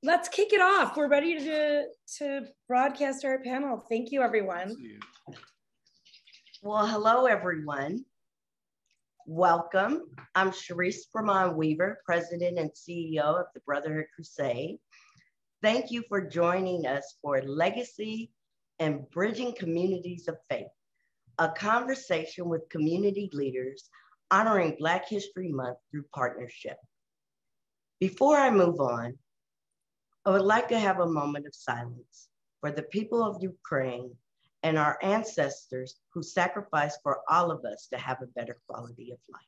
Let's kick it off. We're ready to broadcast our panel. Thank you, everyone. Well, hello, everyone. Welcome. I'm Sharice Bramon Weaver, President and CEO of the Brotherhood Crusade. Thank you for joining us for Legacy and Bridging Communities of Faith, a conversation with community leaders honoring Black History Month through partnership. Before I move on, I would like to have a moment of silence for the people of Ukraine and our ancestors who sacrificed for all of us to have a better quality of life.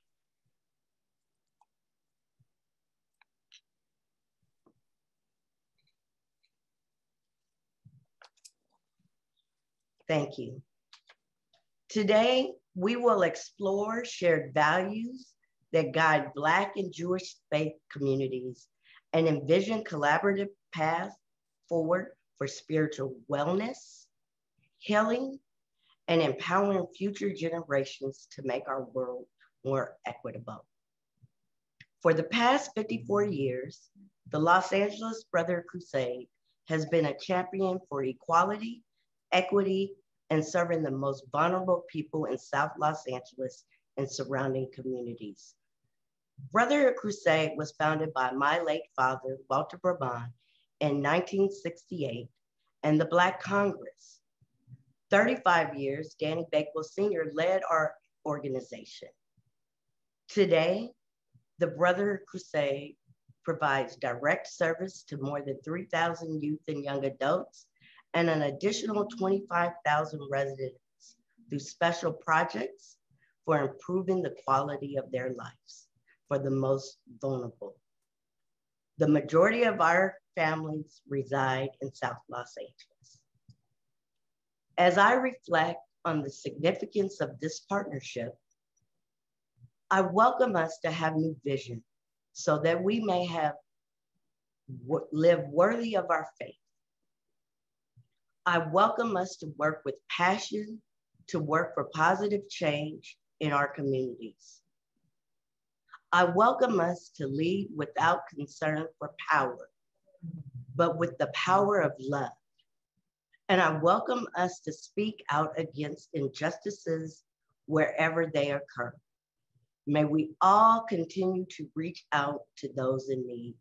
Thank you. Today, we will explore shared values that guide Black and Jewish faith communities and envision collaborative paths forward for spiritual wellness, healing, and empowering future generations to make our world more equitable. For the past 54 years, the Los Angeles Brotherhood Crusade has been a champion for equality, equity, and serving the most vulnerable people in South Los Angeles and surrounding communities. Brotherhood Crusade was founded by my late father, Walter Bourbon, in 1968, and the Black Congress. 35 years, Danny Bakewell Sr. led our organization. Today, the Brotherhood Crusade provides direct service to more than 3,000 youth and young adults and an additional 25,000 residents through special projects for improving the quality of their lives for the most vulnerable. The majority of our families reside in South Los Angeles. As I reflect on the significance of this partnership, I welcome us to have new vision so that we may live worthy of our faith. I welcome us to work with passion, to work for positive change in our communities. I welcome us to lead without concern for power, but with the power of love. And I welcome us to speak out against injustices wherever they occur. May we all continue to reach out to those in need.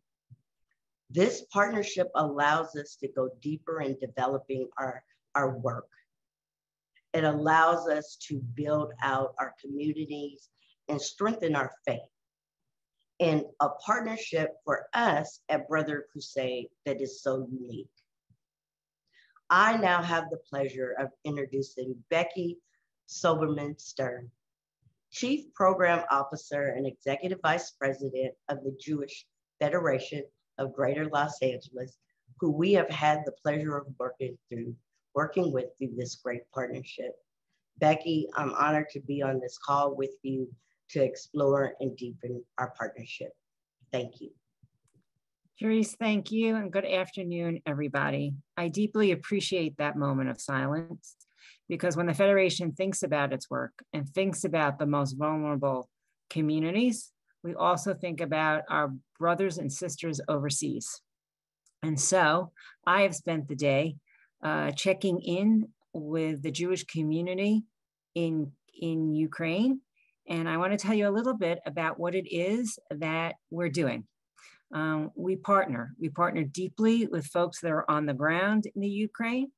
This partnership allows us to go deeper in developing our work. It allows us to build out our communities and strengthen our faith in a partnership for us at Brotherhood Crusade that is so unique. I now have the pleasure of introducing Becky Silverman Stern, Chief Program Officer and Executive Vice President of the Jewish Federation of Greater Los Angeles, who we have had the pleasure of working with through this great partnership. Becky, I'm honored to be on this call with you to explore and deepen our partnership. Thank you. Sharice, thank you, and good afternoon, everybody. I deeply appreciate that moment of silence, because when the Federation thinks about its work and thinks about the most vulnerable communities, we also think about our brothers and sisters overseas. And so I have spent the day checking in with the Jewish community in Ukraine. And I want to tell you a little bit about what it is that we're doing. We partner deeply with folks that are on the ground in the Ukraine.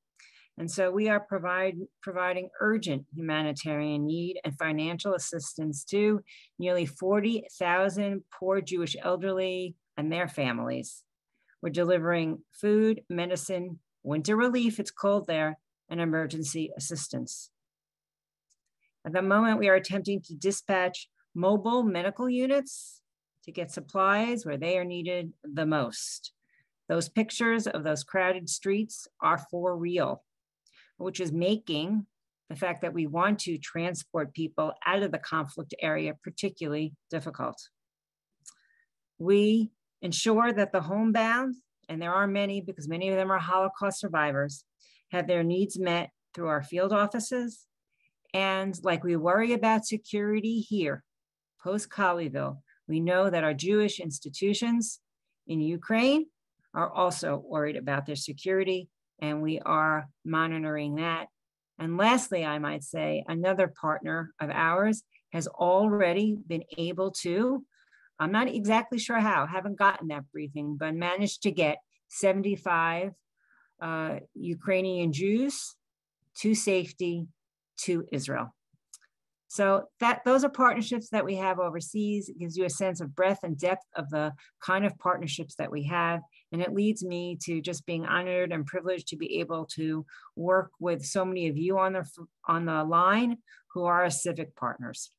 And so we are providing urgent humanitarian need and financial assistance to nearly 40,000 poor Jewish elderly and their families. We're delivering food, medicine, winter relief, it's cold there, and emergency assistance. At the moment, we are attempting to dispatch mobile medical units to get supplies where they are needed the most. Those pictures of those crowded streets are for real, which is making the fact that we want to transport people out of the conflict area particularly difficult. We ensure that the homebound, and there are many because many of them are Holocaust survivors, have their needs met through our field offices. And like we worry about security here, post-Colleyville, we know that our Jewish institutions in Ukraine are also worried about their security, and we are monitoring that. And lastly, I might say another partner of ours has already been able to, I'm not exactly sure how, haven't gotten that briefing, but managed to get 75 Ukrainian Jews to safety to Israel. So those are partnerships that we have overseas. It gives you a sense of breadth and depth of the kind of partnerships that we have. And it leads me to just being honored and privileged to be able to work with so many of you on the line who are our civic partners.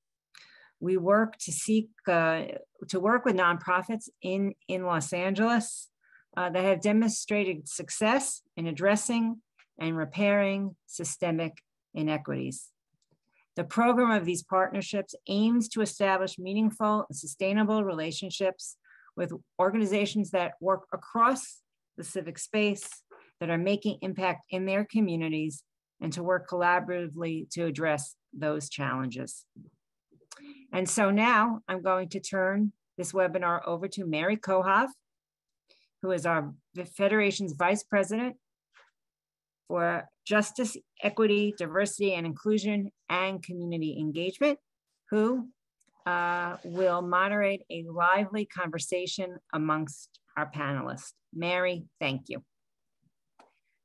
We work to work with nonprofits in Los Angeles that have demonstrated success in addressing and repairing systemic inequities. The program of these partnerships aims to establish meaningful and sustainable relationships with organizations that work across the civic space, that are making impact in their communities, and to work collaboratively to address those challenges. And so now I'm going to turn this webinar over to Mary Kohov, who is the Federation's Vice President for Justice, Equity, Diversity, and Inclusion, and Community Engagement, who will moderate a lively conversation amongst our panelists. Mary, thank you.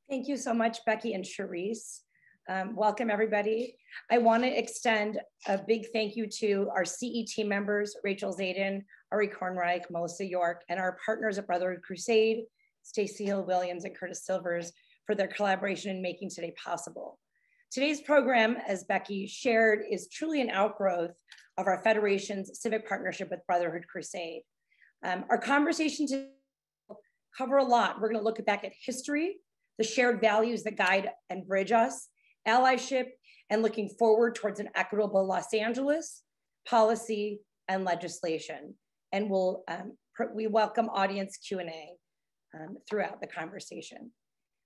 Thank you so much, Becky and Charisse. Welcome, everybody. I want to extend a big thank you to our CET members, Rachel Zayden, Ari Kornreich, Melissa York, and our partners at Brotherhood Crusade, Stacey Hill-Williams and Curtis Silvers, for their collaboration in making today possible. Today's program, as Becky shared, is truly an outgrowth of our Federation's civic partnership with Brotherhood Crusade. Our conversation today will cover a lot. We're going to look back at history, the shared values that guide and bridge us, allyship, and looking forward towards an equitable Los Angeles, policy, and legislation. And we welcome audience Q&A throughout the conversation.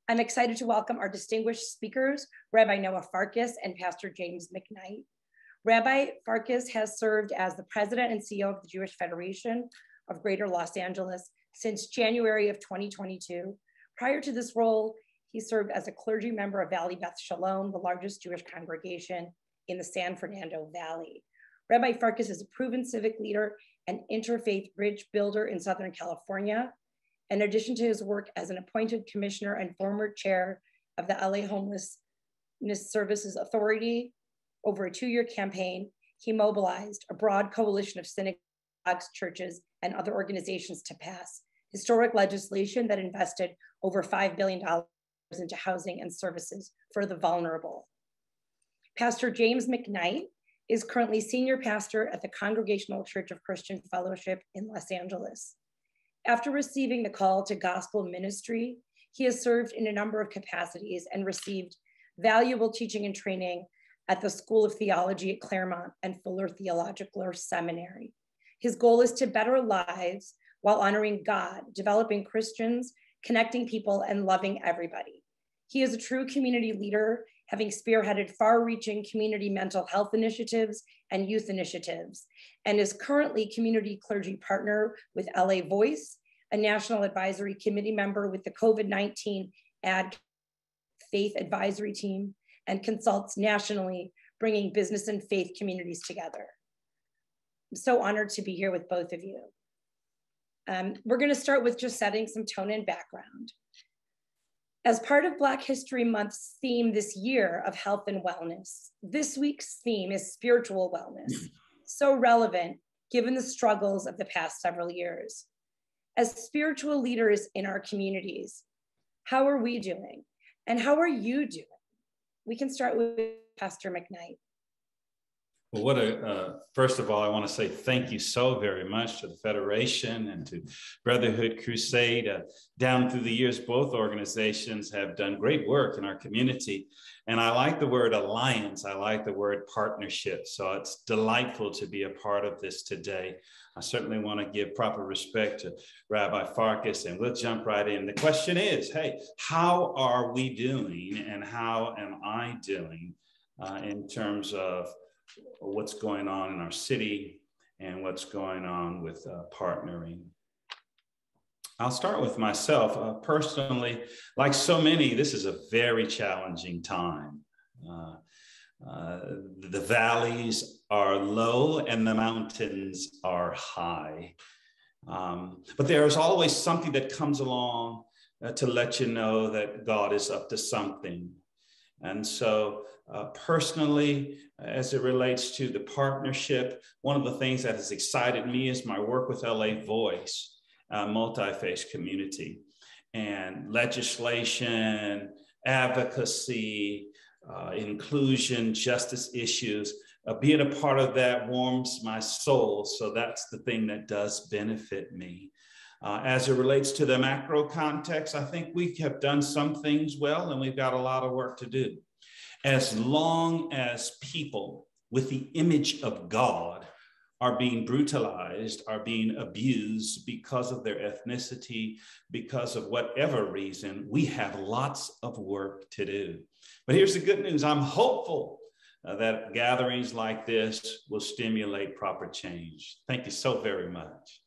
I'm excited to welcome our distinguished speakers, Rabbi Noah Farkas and Pastor James McKnight. Rabbi Farkas has served as the president and CEO of the Jewish Federation of Greater Los Angeles since January of 2022. Prior to this role, he served as a clergy member of Valley Beth Shalom, the largest Jewish congregation in the San Fernando Valley. Rabbi Farkas is a proven civic leader and interfaith bridge builder in Southern California. In addition to his work as an appointed commissioner and former chair of the LA Homelessness Services Authority, over a 2-year campaign, he mobilized a broad coalition of synagogues, churches, and other organizations to pass historic legislation that invested over $5 billion into housing and services for the vulnerable. Pastor James McKnight is currently senior pastor at the Congregational Church of Christian Fellowship in Los Angeles. After receiving the call to gospel ministry, he has served in a number of capacities and received valuable teaching and training at the School of Theology at Claremont and Fuller Theological Seminary. His goal is to better lives while honoring God, developing Christians, connecting people, and loving everybody. He is a true community leader, having spearheaded far-reaching community mental health initiatives and youth initiatives, and is currently community clergy partner with LA Voice, a national advisory committee member with the COVID-19 Ad Faith Advisory Team, and consults nationally, bringing business and faith communities together. I'm so honored to be here with both of you. We're going to start with just setting some tone and background. As part of Black History Month's theme this year of health and wellness, this week's theme is spiritual wellness, so relevant given the struggles of the past several years. As spiritual leaders in our communities, how are we doing? And how are you doing? We can start with Pastor McKnight. Well, first of all, I want to say thank you so very much to the Federation and to Brotherhood Crusade. Down through the years, both organizations have done great work in our community. And I like the word alliance. I like the word partnership. So it's delightful to be a part of this today. I certainly want to give proper respect to Rabbi Farkas, and we'll jump right in. The question is, hey, how are we doing and how am I doing in terms of what's going on in our city and what's going on with partnering? I'll start with myself. Personally, like so many, this is a very challenging time. The valleys are low and the mountains are high. But there is always something that comes along to let you know that God is up to something. And so personally, as it relates to the partnership, one of the things that has excited me is my work with LA Voice, multi-faith community, and legislation, advocacy, inclusion, justice issues. Being a part of that warms my soul. So that's the thing that does benefit me. As it relates to the macro context, I think we have done some things well, and we've got a lot of work to do. As long as people with the image of God are being brutalized, are being abused because of their ethnicity, because of whatever reason, we have lots of work to do. But here's the good news. I'm hopeful that gatherings like this will stimulate proper change. Thank you so very much.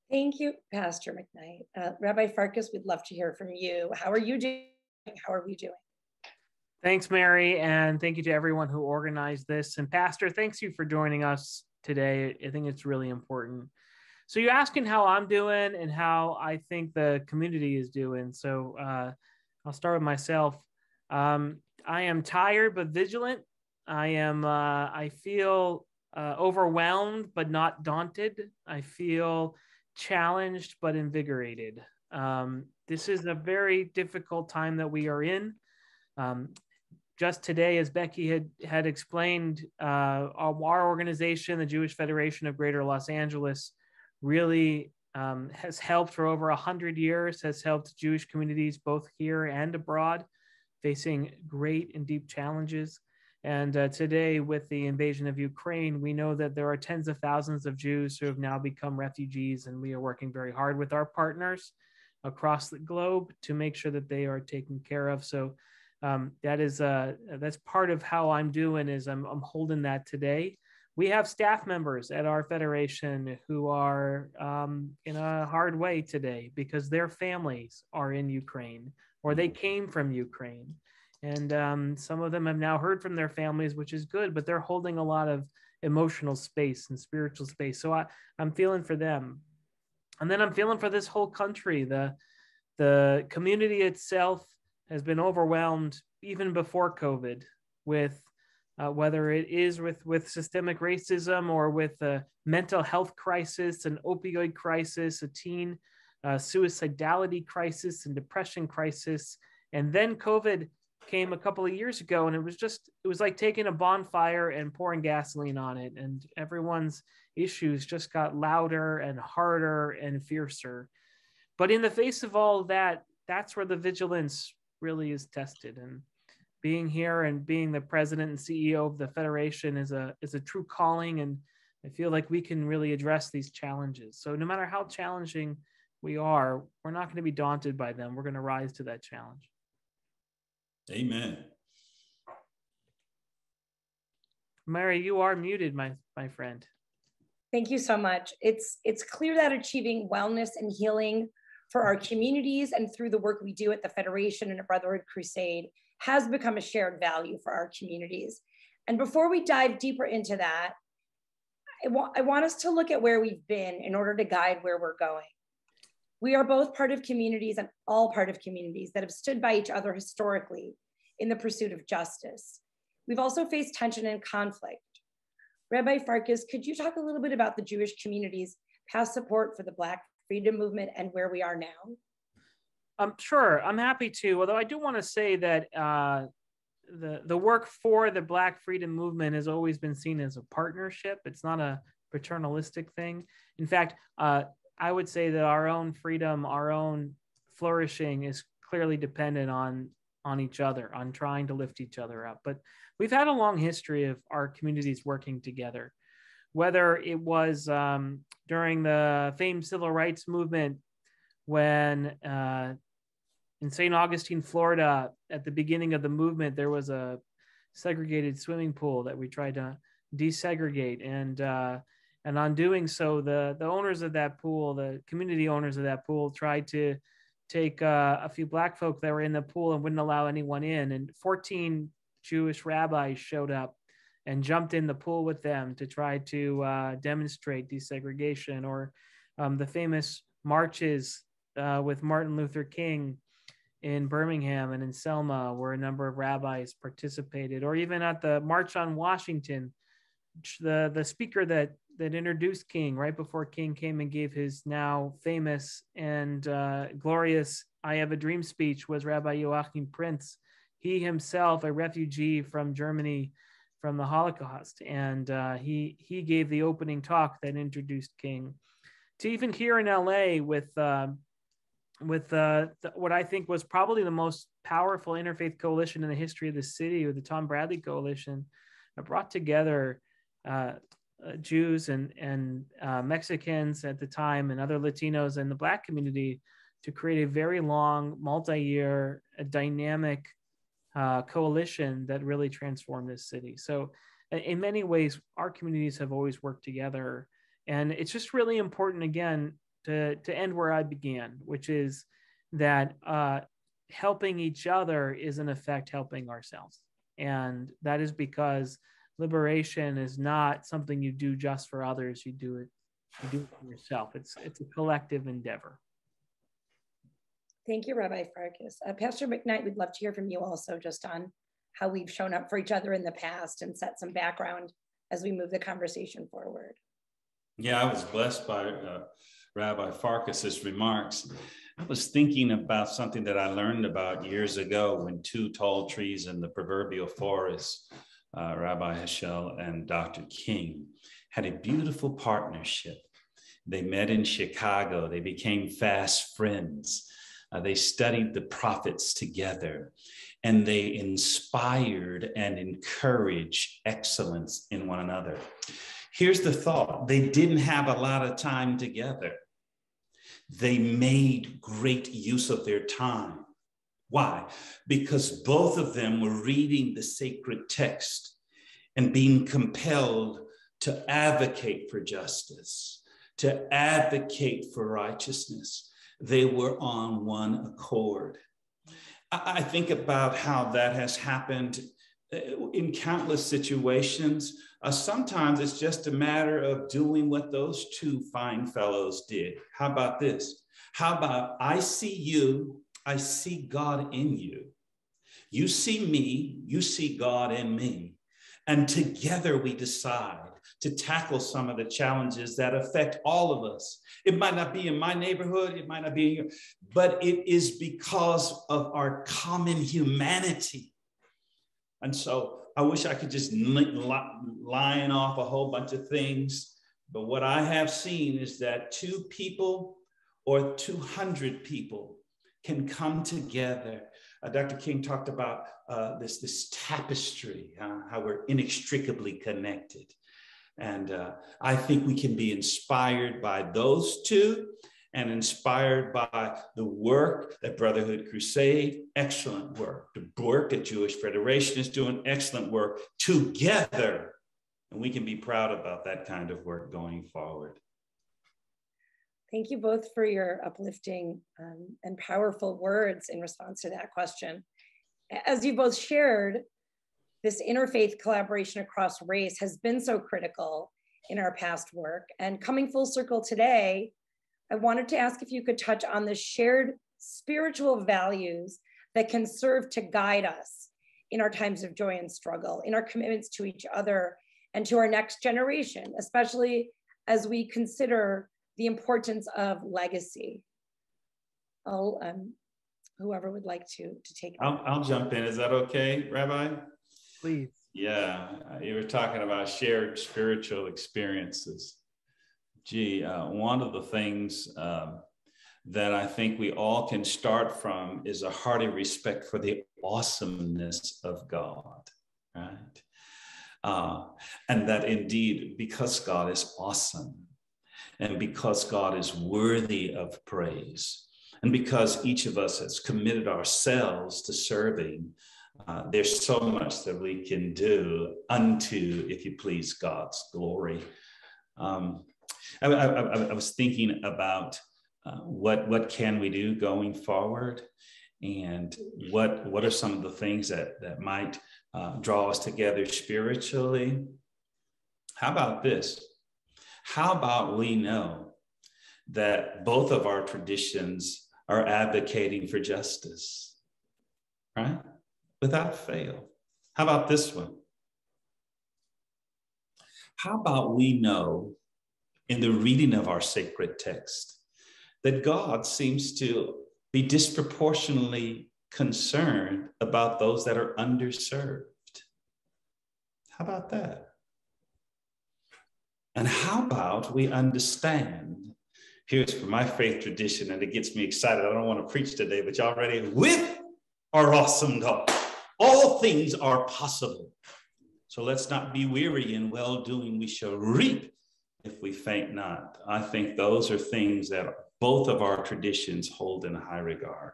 Thank you, Pastor McKnight. Rabbi Farkas, we'd love to hear from you. How are you doing? How are we doing? Thanks, Mary, and thank you to everyone who organized this. And Pastor, thanks you for joining us today. I think it's really important. So you're asking how I'm doing and how I think the community is doing. So I'll start with myself. I am tired but vigilant. I feel overwhelmed but not daunted. I feel challenged but invigorated. This is a very difficult time that we are in. Just today, as Becky had explained, our organization, the Jewish Federation of Greater Los Angeles, really has helped for over 100 years, has helped Jewish communities both here and abroad, facing great and deep challenges. And today, with the invasion of Ukraine, we know that there are tens of thousands of Jews who have now become refugees, and we are working very hard with our partners across the globe to make sure that they are taken care of. So that's part of how I'm doing, is I'm holding that today. We have staff members at our federation who are in a hard way today because their families are in Ukraine or they came from Ukraine. And some of them have now heard from their families, which is good, but they're holding a lot of emotional space and spiritual space. So I'm feeling for them. And then I'm feeling for this whole country. The community itself has been overwhelmed even before COVID with whether it is with systemic racism or with a mental health crisis, an opioid crisis, a teen suicidality crisis and depression crisis. And then COVID came a couple of years ago, and it was like taking a bonfire and pouring gasoline on it. And everyone's issues just got louder and harder and fiercer. But in the face of all of that, that's where the vigilance really is tested. And being here and being the president and CEO of the Federation is a true calling. And I feel like we can really address these challenges. So no matter how challenging we are, we're not going to be daunted by them. We're going to rise to that challenge. Amen. Mary, you are muted, my friend. Thank you so much. It's clear that achieving wellness and healing for our communities and through the work we do at the Federation and at Brotherhood Crusade has become a shared value for our communities. And before we dive deeper into that, I want us to look at where we've been in order to guide where we're going. We are both part of communities and all part of communities that have stood by each other historically in the pursuit of justice. We've also faced tension and conflict. Rabbi Farkas, could you talk a little bit about the Jewish community's past support for the Black freedom movement and where we are now? Sure, I'm happy to. Although I do want to say that the work for the Black freedom movement has always been seen as a partnership. It's not a paternalistic thing. In fact, I would say that our own freedom, our own flourishing is clearly dependent on each other, on trying to lift each other up. But we've had a long history of our communities working together, whether it was during the famed civil rights movement when in St. Augustine, Florida, at the beginning of the movement, there was a segregated swimming pool that we tried to desegregate. And on doing so, the owners of that pool, the community owners of that pool, tried to take a few Black folk that were in the pool and wouldn't allow anyone in. And 14 Jewish rabbis showed up and jumped in the pool with them to try to demonstrate desegregation. Or the famous marches with Martin Luther King in Birmingham and in Selma, where a number of rabbis participated. Or even at the March on Washington, the speaker that introduced King right before King came and gave his now famous and glorious "I Have a Dream" speech was Rabbi Joachim Prinz. He himself, a refugee from Germany from the Holocaust, and he gave the opening talk that introduced King. To even here in LA with what I think was probably the most powerful interfaith coalition in the history of the city, with the Tom Bradley Coalition, brought together Jews and Mexicans at the time and other Latinos and the Black community to create a very long, multi-year, dynamic coalition that really transformed this city. So in many ways, our communities have always worked together. And it's just really important, again, to end where I began, which is that helping each other is in effect helping ourselves. And that is because liberation is not something you do just for others. You do it for yourself. It's a collective endeavor. Thank you, Rabbi Farkas. Pastor McKnight, we'd love to hear from you also just on how we've shown up for each other in the past and set some background as we move the conversation forward. Yeah, I was blessed by Rabbi Farkas's remarks. I was thinking about something that I learned about years ago when two tall trees in the proverbial forest, Rabbi Heschel and Dr. King, had a beautiful partnership. They met in Chicago. They became fast friends. They studied the prophets together, and they inspired and encouraged excellence in one another. Here's the thought: they didn't have a lot of time together. They made great use of their time. Why? Because both of them were reading the sacred text and being compelled to advocate for justice, to advocate for righteousness. They were on one accord. I think about how that has happened in countless situations. Sometimes it's just a matter of doing what those two fine fellows did. How about this? How about, I see you, I see God in you. You see me, you see God in me. And together we decide to tackle some of the challenges that affect all of us. It might not be in my neighborhood, it might not be in your, but it is because of our common humanity. And so I wish I could just line off a whole bunch of things, but what I have seen is that 2 people or 200 people can come together. Dr. King talked about this tapestry, how we're inextricably connected. And I think we can be inspired by those two and inspired by the work that Brotherhood Crusade, excellent work. The work that Jewish Federation is doing, excellent work together. And we can be proud about that kind of work going forward. Thank you both for your uplifting and powerful words in response to that question. As you both shared, this interfaith collaboration across race has been so critical in our past work. And coming full circle today, I wanted to ask if you could touch on the shared spiritual values that can serve to guide us in our times of joy and struggle, in our commitments to each other and to our next generation, especially as we consider the importance of legacy. Whoever would like to take that. I'll jump in. Is that okay, Rabbi? Please. Yeah, you were talking about shared spiritual experiences. Gee, one of the things that I think we all can start from is a hearty respect for the awesomeness of God, right? And that indeed, because God is awesome, and because God is worthy of praise, and because each of us has committed ourselves to serving, there's so much that we can do unto, if you please, God's glory. I was thinking about what can we do going forward, and what are some of the things that might draw us together spiritually. How about this? How about we know that both of our traditions are advocating for justice, right? Without fail. How about this one? How about we know in the reading of our sacred text that God seems to be disproportionately concerned about those that are underserved? How about that? And how about we understand, here's for my faith tradition, and it gets me excited. I don't want to preach today, but y'all ready? With our awesome God, all things are possible. So let's not be weary in well-doing. We shall reap if we faint not. I think those are things that both of our traditions hold in high regard.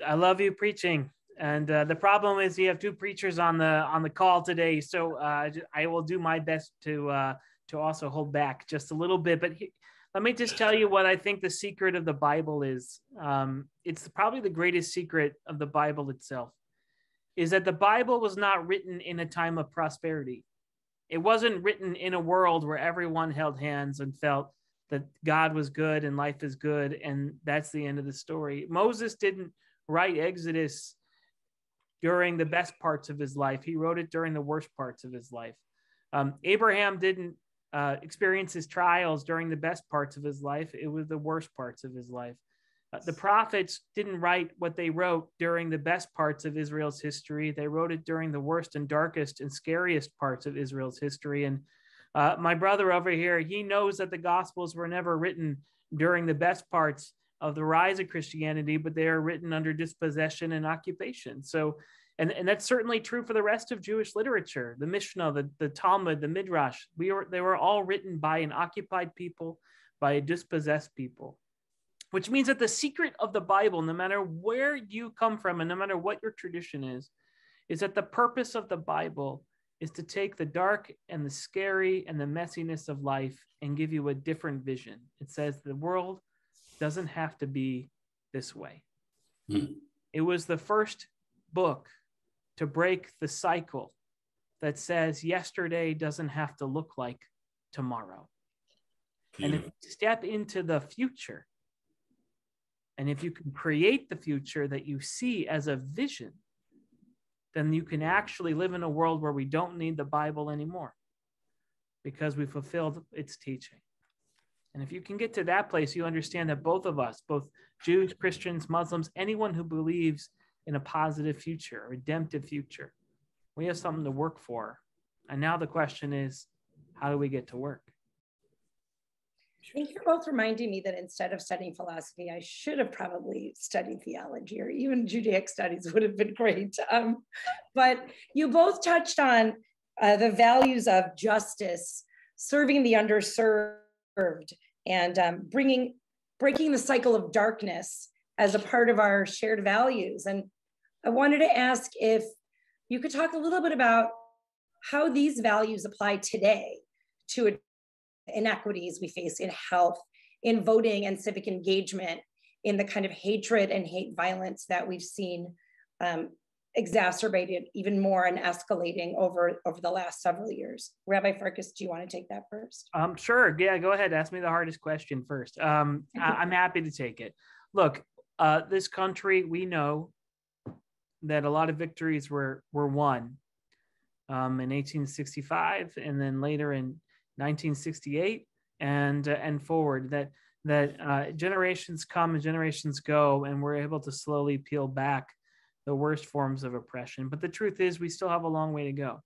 I love you preaching. And the problem is you have two preachers on the call today. So I will do my best to also hold back just a little bit. But let me just tell you what I think the secret of the Bible is. It's probably the greatest secret of the Bible itself, is that the Bible was not written in a time of prosperity. It wasn't written in a world where everyone held hands and felt that God was good and life is good, and that's the end of the story. Moses didn't write Exodus during the best parts of his life. He wrote it during the worst parts of his life. Abraham didn't experience his trials during the best parts of his life. It was the worst parts of his life. The prophets didn't write what they wrote during the best parts of Israel's history. They wrote it during the worst and darkest and scariest parts of Israel's history. And my brother over here, he knows that the Gospels were never written during the best parts of the rise of Christianity, but they are written under dispossession and occupation. So, and that's certainly true for the rest of Jewish literature. The Mishnah, the Talmud, the Midrash, they were all written by an occupied people, by a dispossessed people. Which means that the secret of the Bible, no matter where you come from and no matter what your tradition is that the purpose of the Bible is to take the dark and the scary and the messiness of life and give you a different vision. It says the world doesn't have to be this way. It was the first book to break the cycle that says yesterday doesn't have to look like tomorrow. And if you step into the future, and if you can create the future that you see as a vision, then you can actually live in a world where we don't need the Bible anymore because we fulfilled its teaching. And if you can get to that place, you understand that both of us, both Jews, Christians, Muslims, anyone who believes in a positive future, a redemptive future, we have something to work for. And now the question is, how do we get to work? I think you're both reminding me that instead of studying philosophy, I should have probably studied theology, or even Judaic studies would have been great. But you both touched on the values of justice, serving the underserved, and breaking the cycle of darkness as a part of our shared values. And I wanted to ask if you could talk a little bit about how these values apply today to inequities we face in health, in voting and civic engagement, in the kind of hatred and hate violence that we've seen exacerbated even more and escalating over the last several years. Rabbi Farkas, do you want to take that first? Sure. Yeah, go ahead. Ask me the hardest question first. I'm happy to take it. Look, this country, we know that a lot of victories were won in 1865 and then later in 1968 and forward, that generations come and generations go, and we're able to slowly peel back the worst forms of oppression. But the truth is we still have a long way to go.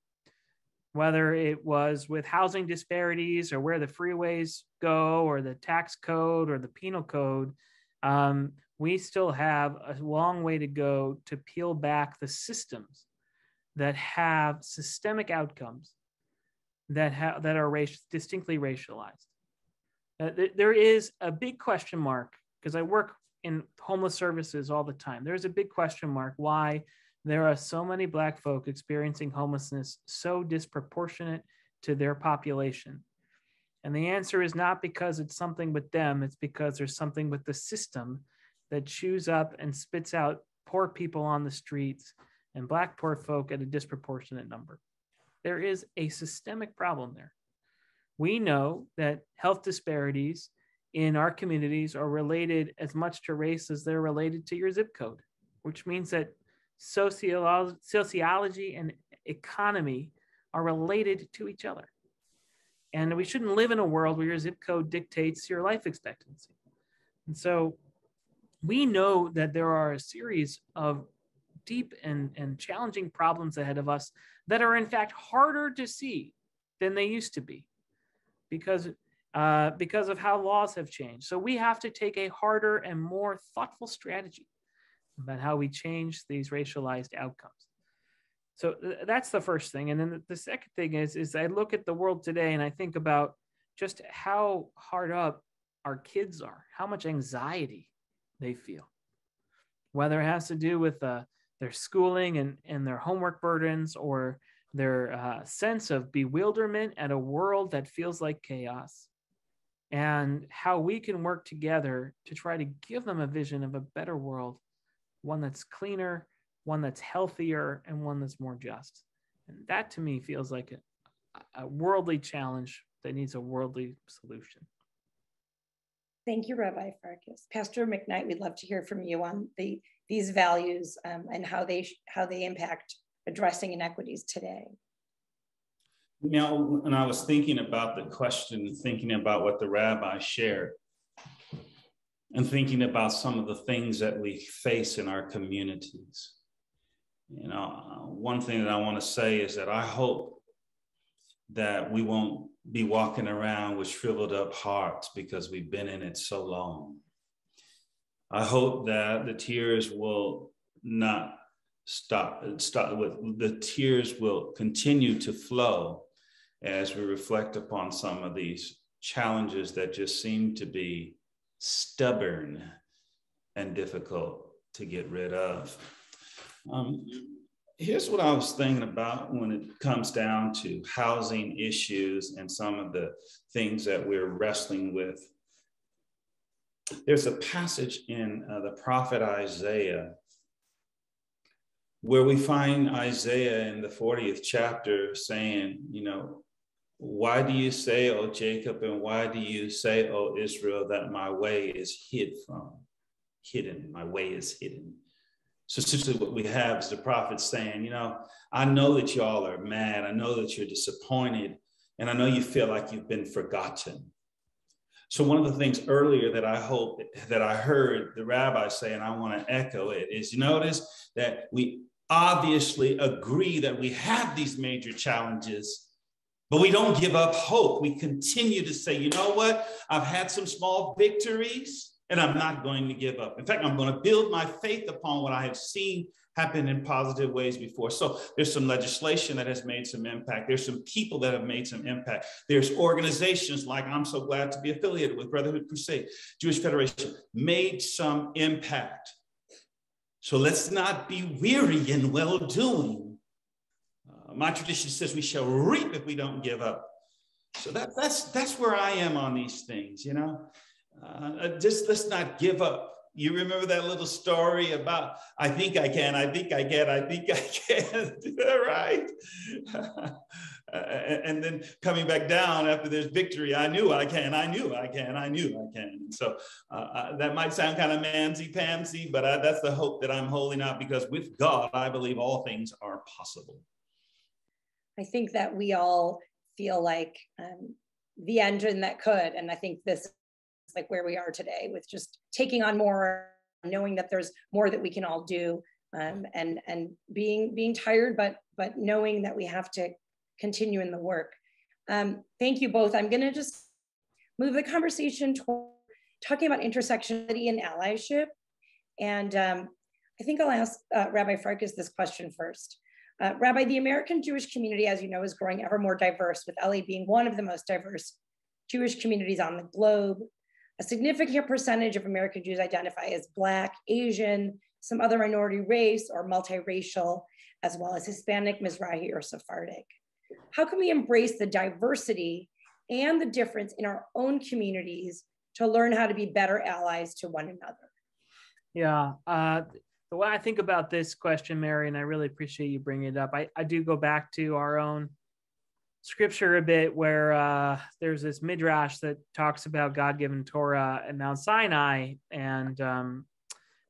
Whether it was with housing disparities or where the freeways go or the tax code or the penal code, we still have a long way to go to peel back the systems that have systemic outcomes that are distinctly racialized. There is a big question mark, because I work in homeless services all the time. There's a big question mark why There are so many Black folk experiencing homelessness so disproportionate to their population. And the answer is not because it's something with them, it's because there's something with the system that chews up and spits out poor people on the streets and Black poor folk at a disproportionate number. There is a systemic problem there. We know that health disparities in our communities are related as much to race as they're related to your zip code, which means that sociology and economy are related to each other. And we shouldn't live in a world where your zip code dictates your life expectancy. And so we know that there are a series of deep and challenging problems ahead of us that are in fact harder to see than they used to be because of how laws have changed. So we have to take a harder and more thoughtful strategy about how we change these racialized outcomes. So that's the first thing. And then the second thing is I look at the world today and I think about just how hard up our kids are, how much anxiety they feel, whether it has to do with their schooling and their homework burdens or their sense of bewilderment at a world that feels like chaos, and how we can work together to try to give them a vision of a better world, one that's cleaner, one that's healthier, and one that's more just. And that to me feels like a worldly challenge that needs a worldly solution. Thank you, Rabbi Farkas. Pastor McKnight, we'd love to hear from you on these values and how they impact addressing inequities today. Now, when I was thinking about the question, thinking about what the rabbi shared, and thinking about some of the things that we face in our communities, one thing that I want to say is that I hope that we won't be walking around with shriveled up hearts because we've been in it so long. I hope that the tears will not stop. The tears will continue to flow as we reflect upon some of these challenges that just seem to be stubborn and difficult to get rid of. Here's what I was thinking about when it comes down to housing issues and some of the things that we're wrestling with. There's a passage in the prophet Isaiah where we find Isaiah in the 40th chapter saying, why do you say, O Jacob, and why do you say, O Israel, that my way is hidden, my way is hidden. So essentially what we have is the prophet saying, I know that y'all are mad. I know that you're disappointed. And I know you feel like you've been forgotten. So one of the things earlier that I hope that I heard the rabbi say, and I want to echo it, is you notice that we obviously agree that we have these major challenges, but we don't give up hope. We continue to say, you know what? I've had some small victories and I'm not going to give up. In fact, I'm going to build my faith upon what I have seen happen in positive ways before. So there's some legislation that has made some impact. There's some people that have made some impact. There's organizations like I'm so glad to be affiliated with Brotherhood Crusade, Jewish Federation, made some impact. So let's not be weary in well-doing. My tradition says we shall reap if we don't give up. So that's where I am on these things, just let's not give up. You remember that little story about, I think I can, right? And then coming back down after there's victory, I knew I can. So that might sound kind of mamsy-pamsy, but that's the hope that I'm holding out, because with God, I believe all things are possible. I think that we all feel like the engine that could, and I think this is like where we are today with just taking on more, knowing that there's more that we can all do, and being tired, but knowing that we have to continue in the work. Thank you both. I'm going to just move the conversation toward talking about intersectionality and allyship, and I think I'll ask Rabbi Farkas this question first. Rabbi, the American Jewish community, as you know, is growing ever more diverse, with LA being one of the most diverse Jewish communities on the globe. A significant percentage of American Jews identify as Black, Asian, some other minority race or multiracial, as well as Hispanic, Mizrahi, or Sephardic? How can we embrace the diversity and the difference in our own communities to learn how to be better allies to one another? Yeah, the way I think about this question, Mary, and I really appreciate you bringing it up, I do go back to our own scripture a bit, where there's this midrash that talks about God-given Torah at Mount Sinai, and the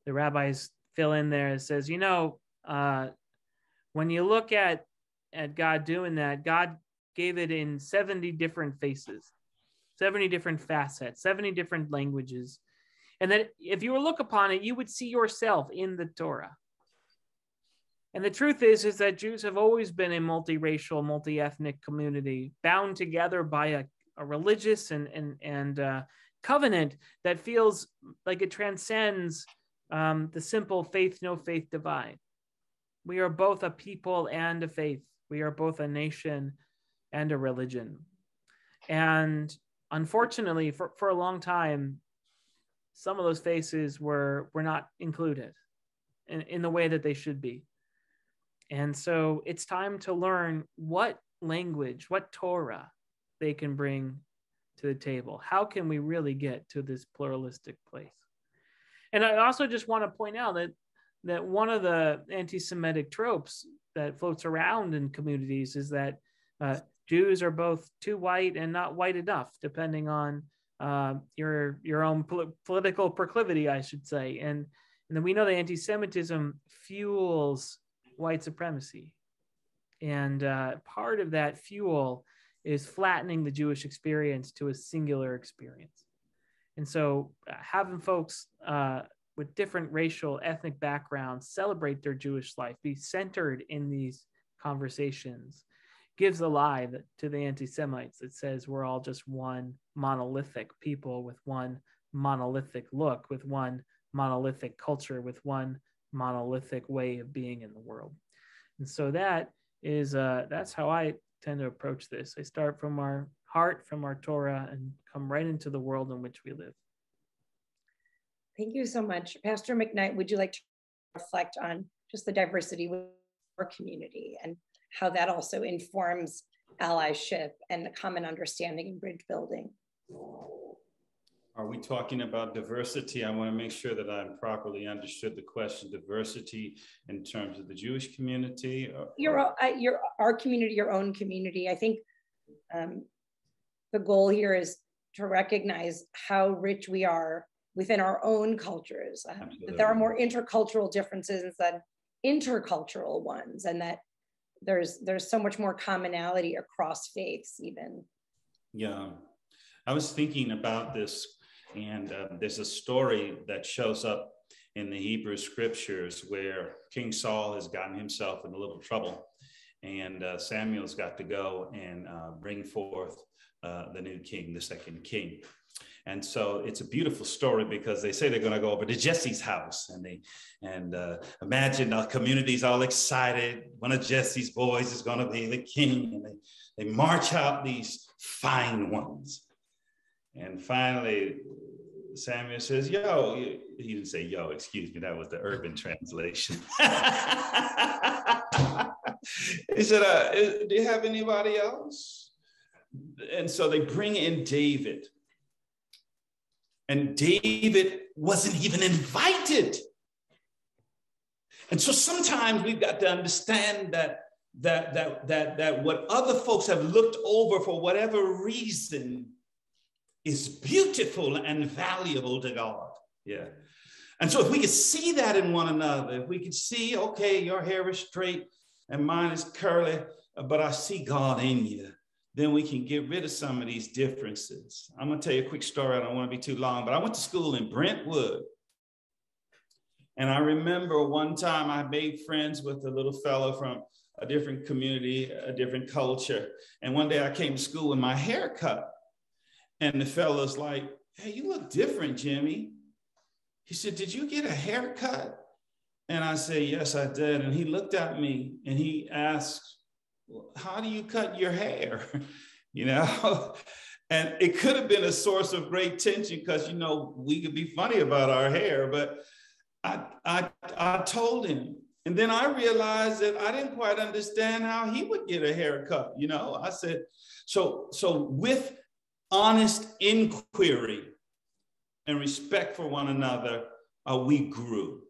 rabbis fill in there. It says, when you look at God doing that, God gave it in 70 different faces, 70 different facets, 70 different languages. And that if you were to look upon it, you would see yourself in the Torah. And the truth is that Jews have always been a multiracial, multi-ethnic community, bound together by a religious and covenant that feels like it transcends the simple faith, no faith divide. We are both a people and a faith. We are both a nation and a religion. And unfortunately, for a long time, some of those faces were not included in the way that they should be. And so it's time to learn what language, what Torah they can bring to the table. How can we really get to this pluralistic place? And I also just want to point out that one of the anti-Semitic tropes that floats around in communities is that Jews are both too white and not white enough, depending on your own political proclivity, I should say. And then we know that anti-Semitism fuels white supremacy. And part of that fuel is flattening the Jewish experience to a singular experience. And so having folks with different racial, ethnic backgrounds celebrate their Jewish life, be centered in these conversations, gives a lie to the anti-Semites that says we're all just one monolithic people with one monolithic look, with one monolithic culture, with one monolithic way of being in the world. And so that's how I tend to approach this. I start from our heart, from our Torah, and come right into the world in which we live. Thank you so much. Pastor McKnight, would you like to reflect on just the diversity of our community and how that also informs allyship and the common understanding and bridge building? Are we talking about diversity? I want to make sure that I properly understood the question. Diversity in terms of the Jewish community? Our community, your own community. I think the goal here is to recognize how rich we are within our own cultures. That there are more intercultural differences than intercultural ones, and that there's so much more commonality across faiths even. Yeah, I was thinking about this, and there's a story that shows up in the Hebrew scriptures where King Saul has gotten himself in a little trouble, and Samuel's got to go and bring forth the new king, the second king. And so it's a beautiful story because they say they're going to go over to Jesse's house, and imagine the community's all excited. One of Jesse's boys is going to be the king, and they march out these fine ones. And finally, Samuel says, yo, he didn't say yo, excuse me, that was the urban translation. He said, do you have anybody else? And so they bring in David. And David wasn't even invited. And so sometimes we've got to understand that what other folks have looked over for whatever reason is beautiful and valuable to God. Yeah. And so if we could see that in one another, if we could see, okay, your hair is straight and mine is curly, but I see God in you, then we can get rid of some of these differences. I'm going to tell you a quick story. I don't want to be too long, but I went to school in Brentwood. And I remember one time I made friends with a little fellow from a different community, a different culture. And one day I came to school with my hair cut. And the fellow's like, hey, you look different, Jimmy. He said, did you get a haircut? And I said, yes, I did. And he looked at me and he asked, how do you cut your hair? You know, and it could have been a source of great tension because, you know, we could be funny about our hair, but I told him. And then I realized that I didn't quite understand how he would get a haircut. You know, I said, so with honest inquiry and respect for one another, we grew.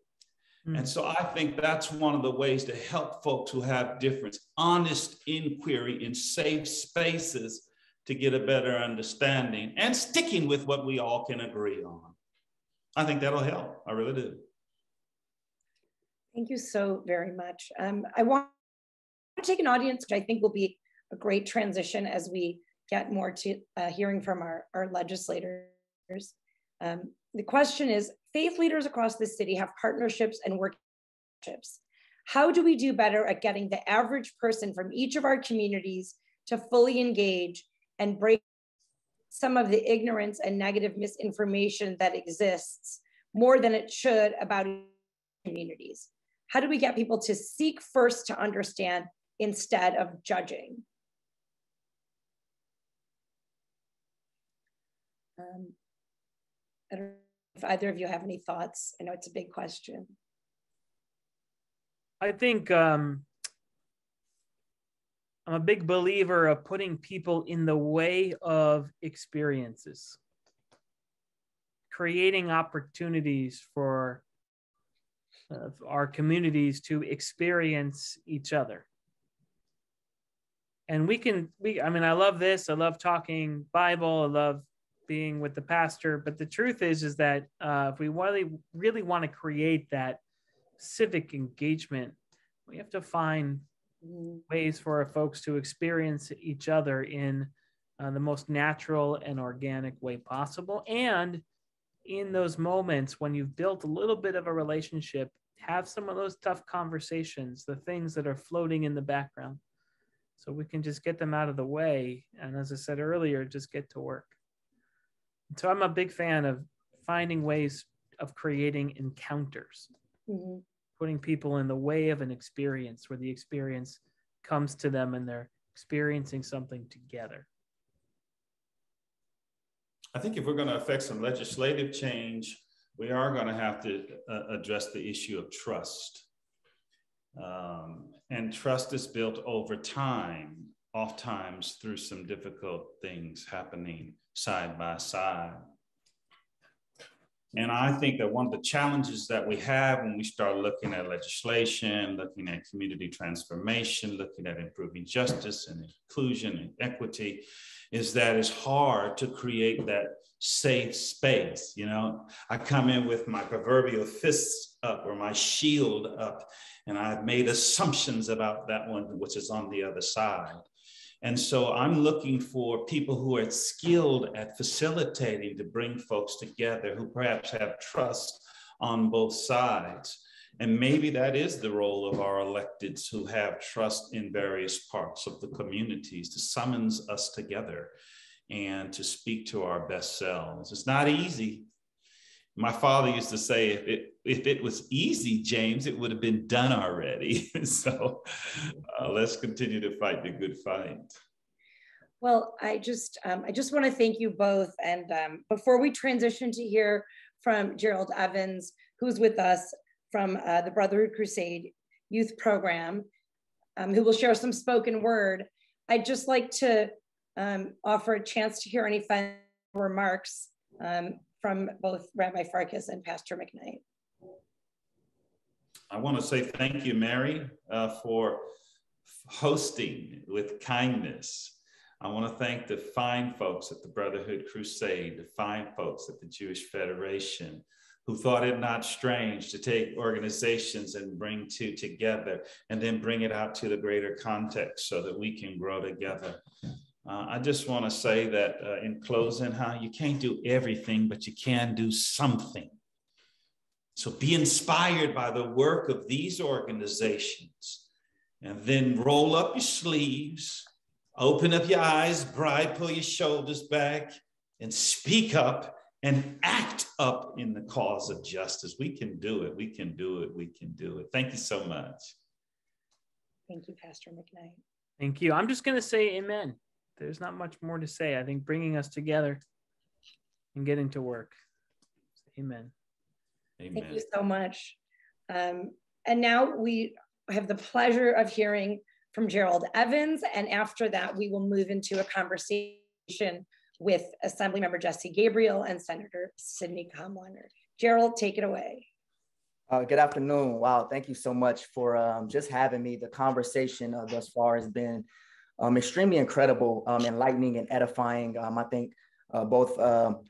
And so I think that's one of the ways to help folks who have difference, honest inquiry in safe spaces to get a better understanding and sticking with what we all can agree on. I think that'll help. I really do. Thank you so very much. I want to take an audience, which I think will be a great transition as we get more to hearing from our legislators. The question is, faith leaders across the city have partnerships and workshops. How do we do better at getting the average person from each of our communities to fully engage and break some of the ignorance and negative misinformation that exists more than it should about communities? How do we get people to seek first to understand instead of judging? I don't know if either of you have any thoughts. I know it's a big question. I think I'm a big believer of putting people in the way of experiences, creating opportunities for our communities to experience each other. And I mean, I love this. I love talking Bible. I love being with the pastor. But the truth is that if we really want to create that civic engagement, we have to find ways for our folks to experience each other in the most natural and organic way possible. And in those moments when you've built a little bit of a relationship, have some of those tough conversations, the things that are floating in the background, so we can just get them out of the way. And as I said earlier, just get to work. So I'm a big fan of finding ways of creating encounters, putting people in the way of an experience where the experience comes to them and they're experiencing something together. I think if we're going to affect some legislative change, we are going to have to address the issue of trust. And trust is built over time, oftentimes through some difficult things happening side by side. And I think that one of the challenges that we have when we start looking at legislation, looking at community transformation, looking at improving justice and inclusion and equity, is that it's hard to create that safe space. You know, I come in with my proverbial fists up or my shield up, and I've made assumptions about that one, which is on the other side. And so I'm looking for people who are skilled at facilitating to bring folks together, who perhaps have trust on both sides. And maybe that is the role of our electeds who have trust in various parts of the communities to summons us together and to speak to our best selves. It's not easy. My father used to say, if it was easy, James, it would have been done already. So let's continue to fight the good fight. Well, I just want to thank you both. And before we transition to hear from Gerald Evans, who's with us from the Brotherhood Crusade youth program, who will share some spoken word, I'd just like to offer a chance to hear any final remarks from both Rabbi Farkas and Pastor McKnight. I want to say thank you, Mary, for hosting with kindness. I want to thank the fine folks at the Brotherhood Crusade, the fine folks at the Jewish Federation, who thought it not strange to take organizations and bring two together and then bring it out to the greater context so that we can grow together. I just want to say that in closing, you can't do everything, but you can do something. So be inspired by the work of these organizations and then roll up your sleeves, open up your eyes, bright, pull your shoulders back and speak up and act up in the cause of justice. We can do it. We can do it. We can do it. Thank you so much. Thank you, Pastor McKnight. Thank you. I'm just going to say amen. There's not much more to say. I think bringing us together and getting to work. Amen. Amen. Thank you so much. And now we have the pleasure of hearing from Gerald Evans. And after that, we will move into a conversation with Assemblymember Jesse Gabriel and Senator Sidney Kamlager. Gerald, take it away. Good afternoon. Wow, thank you so much for just having me. The conversation thus far has been extremely incredible, enlightening and edifying. I thank both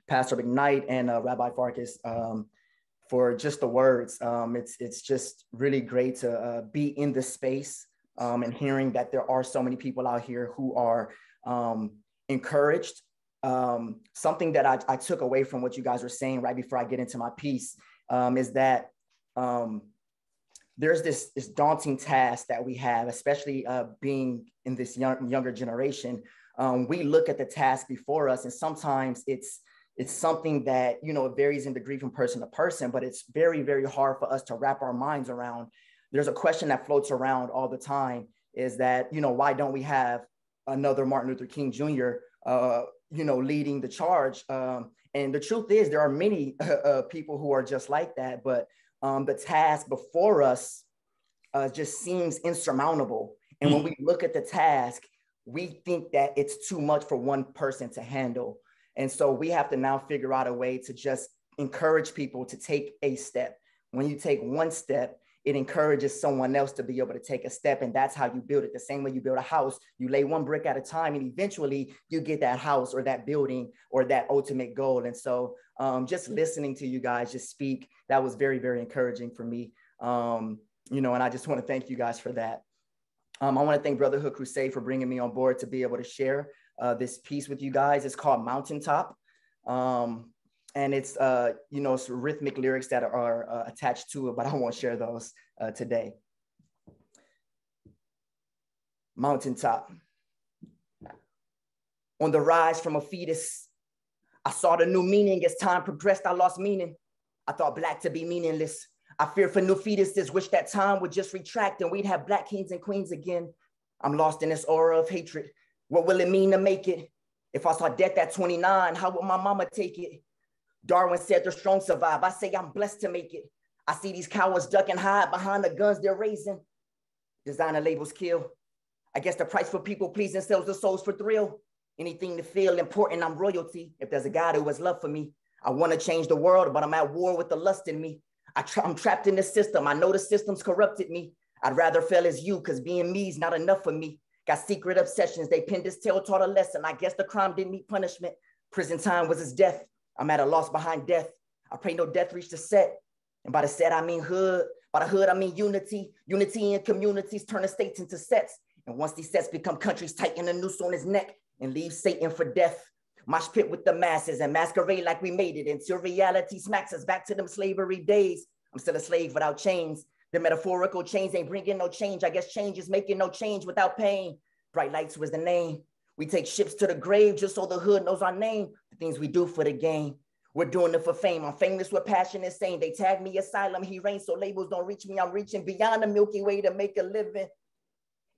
Pastor McKnight and Rabbi Farkas for just the words. It's just really great to be in this space and hearing that there are so many people out here who are encouraged. Something that I took away from what you guys were saying right before I get into my piece is that there's this daunting task that we have, especially being in this younger generation. We look at the task before us, and sometimes it's something that, you know, it varies in degree from person to person, but it's very, very hard for us to wrap our minds around. There's a question that floats around all the time, is that, you know, why don't we have another Martin Luther King Jr., you know, leading the charge? And the truth is, there are many people who are just like that, but the task before us just seems insurmountable. And when we look at the task, we think that it's too much for one person to handle. And so we have to now figure out a way to just encourage people to take a step. When you take one step, it encourages someone else to be able to take a step. And that's how you build it. The same way you build a house, you lay one brick at a time, and eventually you get that house or that building or that ultimate goal. And so just listening to you guys just speak, that was very, very encouraging for me. You know, and I just want to thank you guys for that. I want to thank Brotherhood Crusade for bringing me on board to be able to share this piece with you guys. It's called Mountaintop. And it's, you know, it's rhythmic lyrics that are attached to it, but I won't share those today. Mountaintop. On the rise from a fetus, I saw the new meaning. As time progressed, I lost meaning. I thought Black to be meaningless. I fear for new fetuses, wish that time would just retract and we'd have Black kings and queens again. I'm lost in this aura of hatred. What will it mean to make it? If I saw death at 29, how would my mama take it? Darwin said the strong survive. I say I'm blessed to make it. I see these cowards duck and hide behind the guns they're raising. Designer labels kill. I guess the price for people pleasing sells the souls for thrill. Anything to feel important, I'm royalty. If there's a God who has love for me, I want to change the world, but I'm at war with the lust in me. I'm trapped in the system. I know the system's corrupted me. I'd rather fail as you, because being me is not enough for me. Got secret obsessions. They pinned his tail, taught a lesson. I guess the crime didn't meet punishment. Prison time was his death. I'm at a loss behind death. I pray no death reach the set. And by the set, I mean hood. By the hood, I mean unity. Unity in communities, turn the states into sets. And once these sets become countries, tighten the noose on his neck and leave Satan for death. Mosh pit with the masses and masquerade like we made it until reality smacks us back to them slavery days. I'm still a slave without chains. The metaphorical chains ain't bringing no change. I guess change is making no change without pain. Bright lights was the name. We take ships to the grave just so the hood knows our name. The things we do for the game. We're doing it for fame. I'm famous with passion and saying they tag me asylum. He reigns so labels don't reach me. I'm reaching beyond the Milky Way to make a living.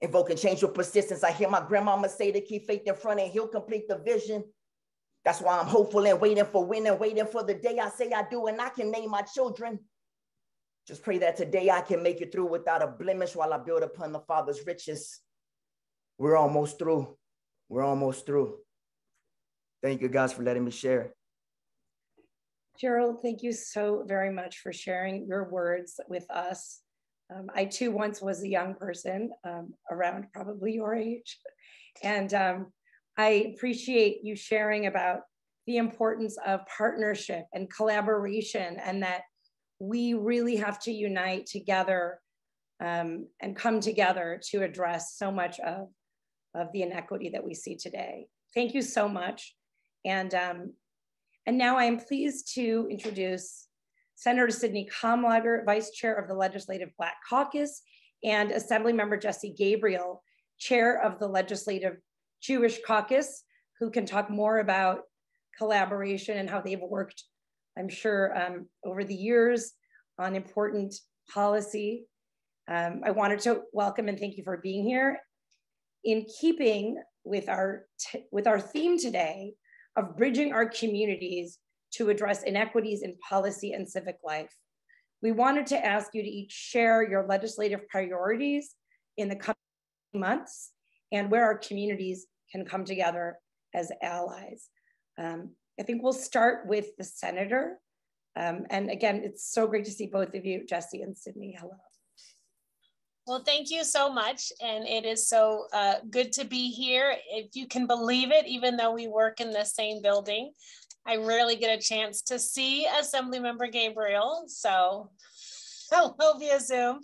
Invoking change with persistence. I hear my grandmama say to keep faith in front and he'll complete the vision. That's why I'm hopeful and waiting for winning, waiting for the day I say I do and I can name my children. Just pray that today I can make it through without a blemish while I build upon the Father's riches. We're almost through. We're almost through. Thank you guys for letting me share. Gerald, thank you so very much for sharing your words with us. I too once was a young person around probably your age. And I appreciate you sharing about the importance of partnership and collaboration, and that we really have to unite together and come together to address so much of the inequity that we see today. Thank you so much. And now I am pleased to introduce Senator Sidney Kamlager, Vice Chair of the Legislative Black Caucus, and Assemblymember Jesse Gabriel, Chair of the Legislative Jewish Caucus, who can talk more about collaboration and how they've worked, I'm sure, over the years on important policy. I wanted to welcome and thank you for being here. In keeping with our theme today of bridging our communities to address inequities in policy and civic life, We wanted to ask you to each share your legislative priorities in the coming months and where our communities can come together as allies. I think we'll start with the senator. And again, it's so great to see both of you, Jesse and Sidney. Hello. Well, thank you so much. And it is so good to be here. If you can believe it, even though we work in the same building, I rarely get a chance to see Assemblymember Gabriel. So hello via Zoom.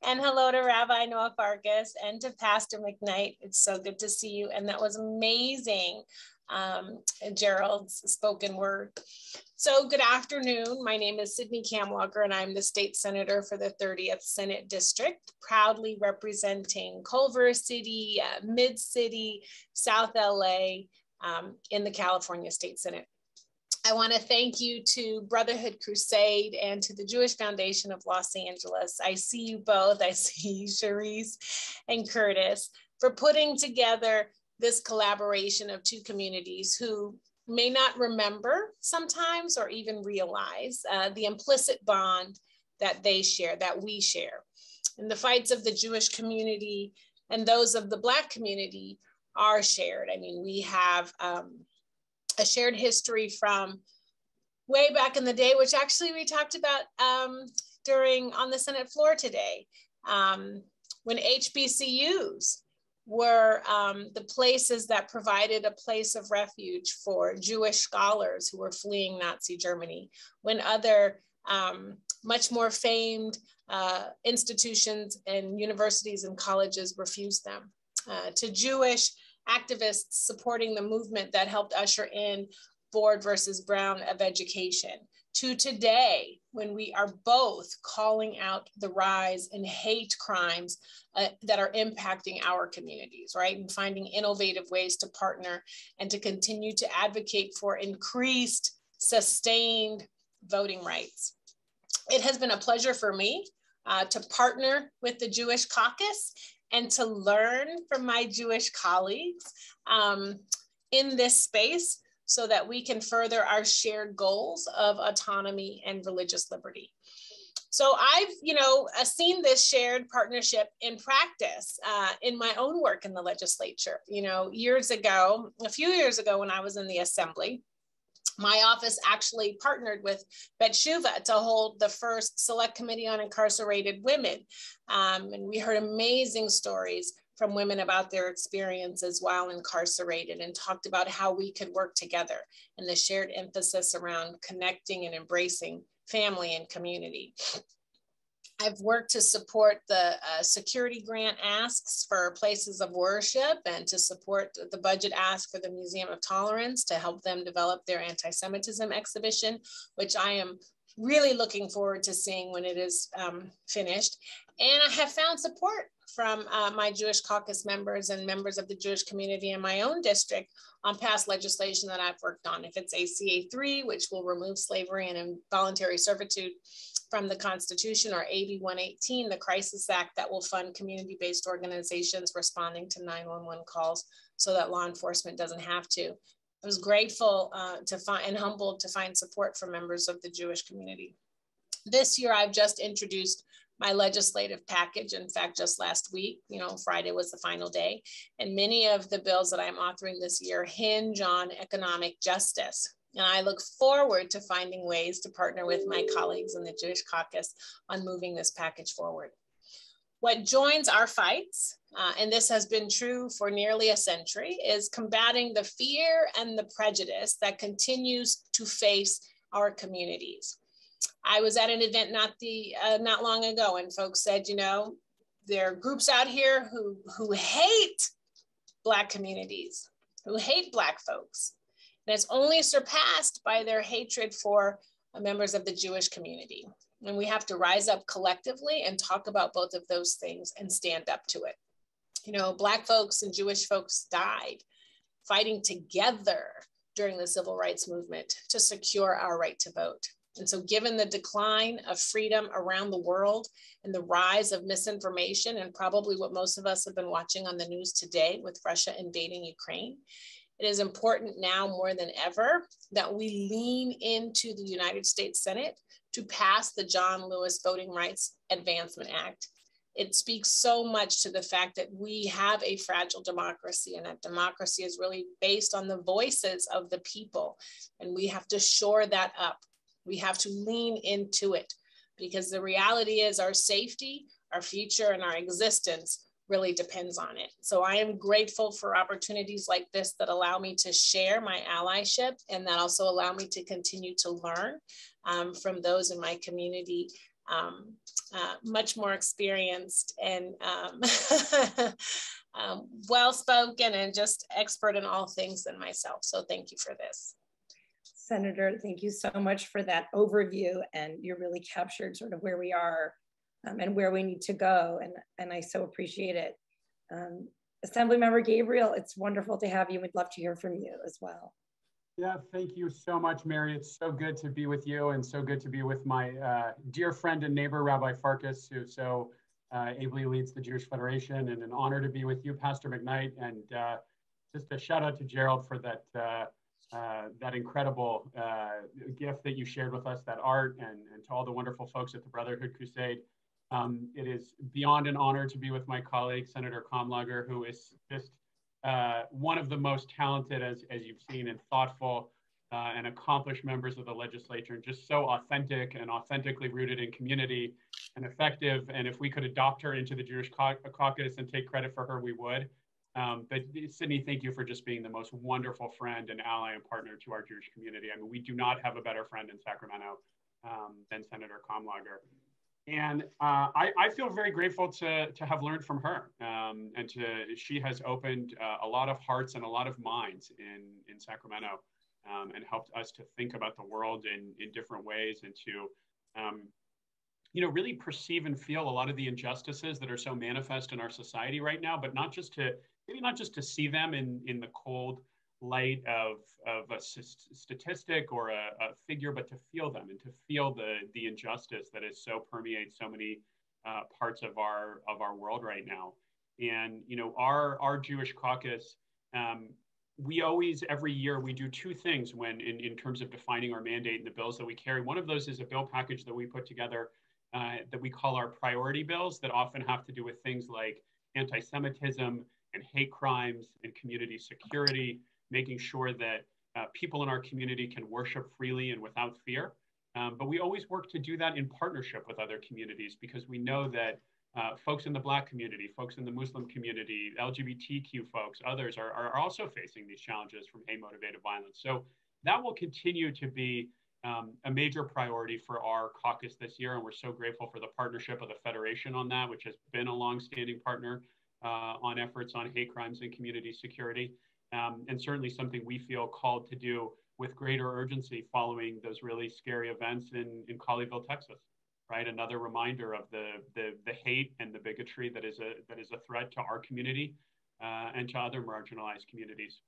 And hello to Rabbi Noah Farkas and to Pastor McKnight. It's so good to see you. And that was amazing, Gerald's spoken word. So good afternoon. My name is Sidney Camwalker, and I'm the state senator for the 30th Senate District, proudly representing Culver City, Mid-City, South LA in the California State Senate. I want to thank you to Brotherhood Crusade and to the Jewish Foundation of Los Angeles. I see you both. I see you, Charisse and Curtis, for putting together this collaboration of two communities who may not remember sometimes or even realize the implicit bond that they share, that we share. And the fights of the Jewish community and those of the Black community are shared. I mean, we have a shared history from way back in the day, which actually we talked about on the Senate floor today, when HBCUs were the places that provided a place of refuge for Jewish scholars who were fleeing Nazi Germany, when other much more famed institutions and universities and colleges refused them, to Jewish activists supporting the movement that helped usher in Ford versus Brown of education, to today, when we are both calling out the rise in hate crimes that are impacting our communities, right? And finding innovative ways to partner and to continue to advocate for increased, sustained voting rights. It has been a pleasure for me to partner with the Jewish Caucus and to learn from my Jewish colleagues in this space so that we can further our shared goals of autonomy and religious liberty. So I've, seen this shared partnership in practice in my own work in the legislature. A few years ago when I was in the assembly, my office actually partnered with Bet Shuva to hold the first select committee on incarcerated women. And we heard amazing stories from women about their experiences while incarcerated and talked about how we could work together and the shared emphasis around connecting and embracing family and community. I've worked to support the security grant asks for places of worship and to support the budget ask for the Museum of Tolerance to help them develop their anti-Semitism exhibition, which I am really looking forward to seeing when it is finished. And I have found support from my Jewish Caucus members and members of the Jewish community in my own district on past legislation that I've worked on. If it's ACA 3, which will remove slavery and involuntary servitude from the Constitution, or AB 118, the Crisis Act that will fund community-based organizations responding to 911 calls so that law enforcement doesn't have to. I was grateful and humbled to find support from members of the Jewish community. This year, I've just introduced my legislative package. In fact, just last week, Friday was the final day. And many of the bills that I'm authoring this year hinge on economic justice. And I look forward to finding ways to partner with my colleagues in the Jewish Caucus on moving this package forward. What joins our fights, and this has been true for nearly a century, is combating the fear and the prejudice that continues to face our communities. I was at an event not long ago, and folks said, there are groups out here who hate Black communities, who hate Black folks. And it's only surpassed by their hatred for members of the Jewish community. And we have to rise up collectively and talk about both of those things and stand up to it. Black folks and Jewish folks died fighting together during the civil rights movement to secure our right to vote. And so given the decline of freedom around the world and the rise of misinformation, and probably what most of us have been watching on the news today with Russia invading Ukraine, it is important now more than ever that we lean into the United States Senate to pass the John Lewis Voting Rights Advancement Act. It speaks so much to the fact that we have a fragile democracy, and that democracy is really based on the voices of the people. And we have to shore that up. We have to lean into it, because the reality is our safety, our future, and our existence really depends on it. So I am grateful for opportunities like this that allow me to share my allyship, and that also allow me to continue to learn from those in my community, much more experienced and well-spoken and just expert in all things than myself. So thank you for this. Senator, thank you so much for that overview, and you really captured sort of where we are and where we need to go, and I so appreciate it. Assemblymember Gabriel, it's wonderful to have you. We'd love to hear from you as well. Yeah, thank you so much, Mary. It's so good to be with you, and so good to be with my dear friend and neighbor, Rabbi Farkas, who so ably leads the Jewish Federation, and an honor to be with you, Pastor McKnight, and just a shout out to Gerald for that that incredible gift that you shared with us, that art, and to all the wonderful folks at the Brotherhood Crusade. It is beyond an honor to be with my colleague, Senator Kamlager, who is just one of the most talented, as you've seen, and thoughtful and accomplished members of the legislature, and just so authentic and authentically rooted in community and effective. And if we could adopt her into the Jewish Caucus and take credit for her, we would. But Sidney, thank you for just being the most wonderful friend and ally and partner to our Jewish community. I mean, we do not have a better friend in Sacramento than Senator Kamlager. And I feel very grateful to have learned from her, and she has opened a lot of hearts and a lot of minds in Sacramento, and helped us to think about the world in different ways, and to really perceive and feel a lot of the injustices that are so manifest in our society right now, but not just to see them in the cold light of a statistic or a figure, but to feel them and to feel the injustice that is so permeates so many parts of our world right now. And our Jewish caucus, we always, every year, we do two things when in terms of defining our mandate and the bills that we carry. One of those is a bill package that we put together that we call our priority bills, that often have to do with things like anti-Semitism and hate crimes and community security, making sure that people in our community can worship freely and without fear. But we always work to do that in partnership with other communities, because we know that folks in the Black community, folks in the Muslim community, LGBTQ folks, others are also facing these challenges from hate-motivated violence. So that will continue to be a major priority for our caucus this year. And we're so grateful for the partnership of the Federation on that, which has been a longstanding partner on efforts on hate crimes and community security. And certainly something we feel called to do with greater urgency following those really scary events in Colleyville, Texas, right? Another reminder of the hate and the bigotry that is a threat to our community and to other marginalized communities.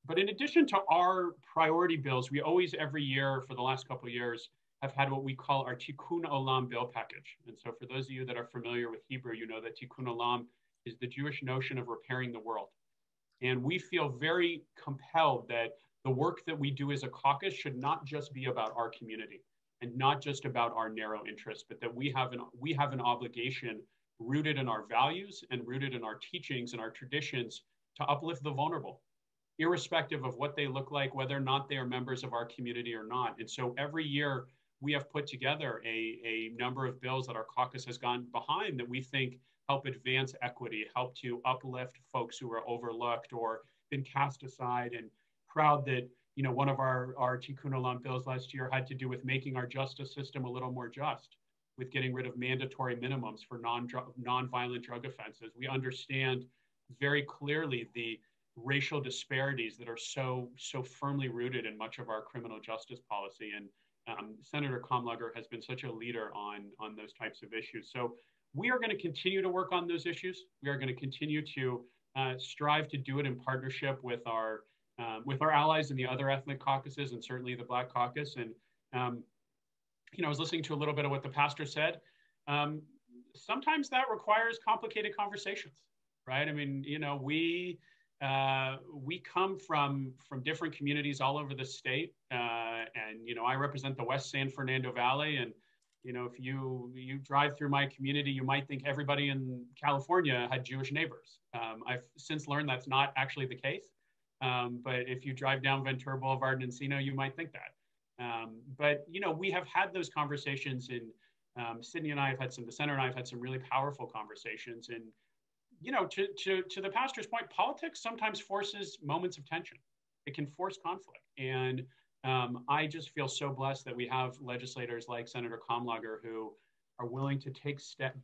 But in addition to our priority bills, we always, every year for the last couple of years, have had what we call our Tikkun olam bill package. And so for those of you that are familiar with Hebrew, you know that Tikkun olam is the Jewish notion of repairing the world. And we feel very compelled that the work that we do as a caucus should not just be about our community and not just about our narrow interests, but that we have an obligation rooted in our values and rooted in our teachings and our traditions to uplift the vulnerable, irrespective of what they look like, whether or not they are members of our community or not. And so every year we have put together a number of bills that our caucus has gone behind that we think help advance equity, help to uplift folks who are overlooked or been cast aside. And proud that one of our Tikkun olam bills last year had to do with making our justice system a little more just, with getting rid of mandatory minimums for non-violent drug offenses. We understand very clearly the racial disparities that are so firmly rooted in much of our criminal justice policy. And Senator Kamlager has been such a leader on those types of issues. So we are going to continue to work on those issues. We are going to continue to strive to do it in partnership with our allies in the other ethnic caucuses, and certainly the Black caucus. And I was listening to a little bit of what the pastor said. Sometimes that requires complicated conversations, right? I mean, we come from different communities all over the state, And, you know, I represent the West San Fernando Valley. And, you know, if you drive through my community, you might think everybody in California had Jewish neighbors. I've since learned that's not actually the case. But if you drive down Ventura Boulevard in Encino, you might think that. But, you know, we have had those conversations Sidney and I have had some, the Senator and I have had some really powerful conversations. And, you know, to the pastor's point, politics sometimes forces moments of tension. It can force conflict. And I just feel so blessed that we have legislators like Senator Kamlager who are willing to take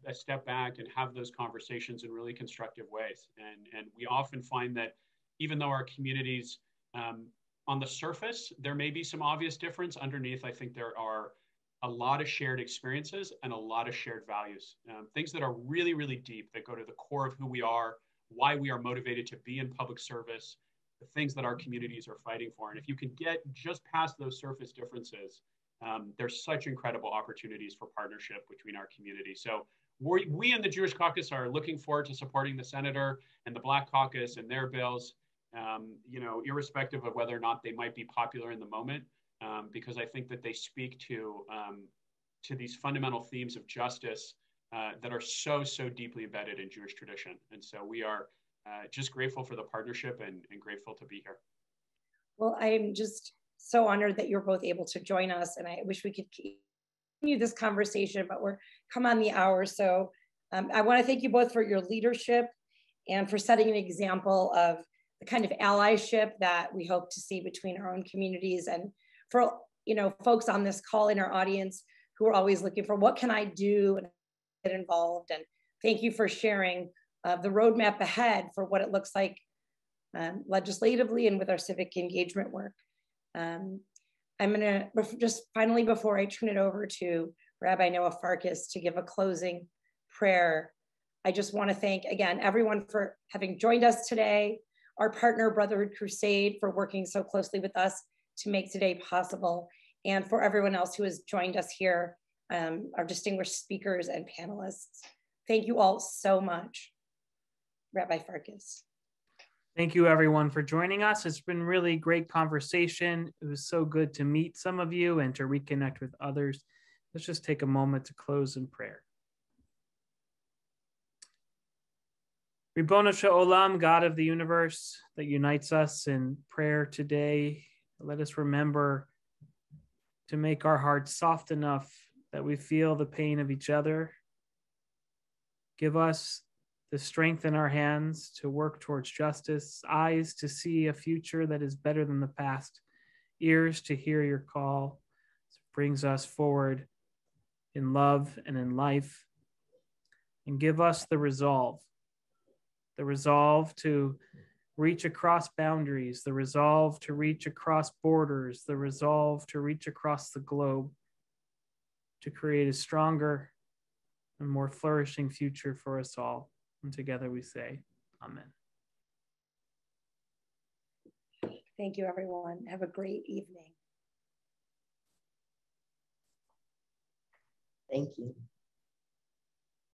a step back and have those conversations in really constructive ways. And we often find that even though our communities, on the surface, there may be some obvious difference, underneath, I think there are a lot of shared experiences and a lot of shared values, things that are really, really deep, that go to the core of who we are, why we are motivated to be in public service, the things that our communities are fighting for. And if you can get just past those surface differences, there's such incredible opportunities for partnership between our communities. So we in the Jewish Caucus are looking forward to supporting the Senator and the Black Caucus and their bills, you know, irrespective of whether or not they might be popular in the moment, because I think that they speak to these fundamental themes of justice that are so deeply embedded in Jewish tradition. And so we are just grateful for the partnership and grateful to be here. Well, I'm just so honored that you're both able to join us, and I wish we could continue this conversation, but we're come on the hour. So I want to thank you both for your leadership and for setting an example of the kind of allyship that we hope to see between our own communities, and for, you know, folks on this call in our audience who are always looking for what can I do and get involved. And thank you for sharing the roadmap ahead for what it looks like legislatively and with our civic engagement work. I'm gonna just finally, before I turn it over to Rabbi Noah Farkas to give a closing prayer, I just want to thank again everyone for having joined us today, our partner Brotherhood Crusade for working so closely with us to make today possible, and for everyone else who has joined us here, our distinguished speakers and panelists. Thank you all so much. Rabbi Farkas. Thank you everyone for joining us. It's been really great conversation. It was so good to meet some of you and to reconnect with others. Let's just take a moment to close in prayer. Ribono Olam, God of the universe that unites us in prayer today, let us remember to make our hearts soft enough that we feel the pain of each other. Give us the strength in our hands to work towards justice, eyes to see a future that is better than the past, ears to hear your call. It brings us forward in love and in life. And give us the resolve to reach across boundaries, the resolve to reach across borders, the resolve to reach across the globe, to create a stronger and more flourishing future for us all. And together we say, Amen. Thank you, everyone. Have a great evening. Thank you.